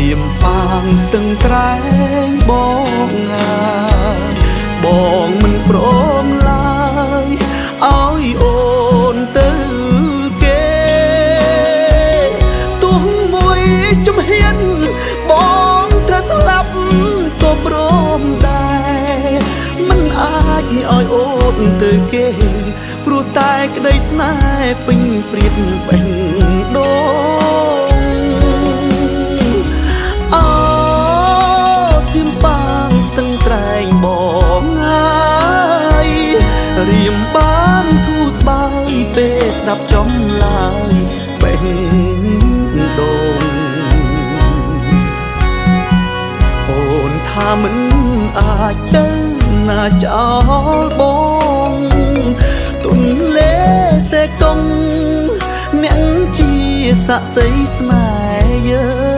រៀមប៉ាងស្ទឹងត្រែងបងបងមិនព្រមឡើយឲ្យអូនទៅគេទោះមួយជំហានបងត្រូវស្លាប់ក៏ព្រមដែរមិនអាចឲ្យអូនទៅគេព្រោះតែក្តីស្នេហ៍ពេញព្រៀបបេះដូងអូសៀមប៉ាងស្ទឹងត្រែងបងហើយរៀមបានធូរស្បើយពេលស្ដាប់ចំឡើយបេះដូងអូនថាមិនអាចទៅណាចោលបងទុនលេសេកុងអ្នកជាស័ក្តិសិទ្ធិស្នេហ៍យើ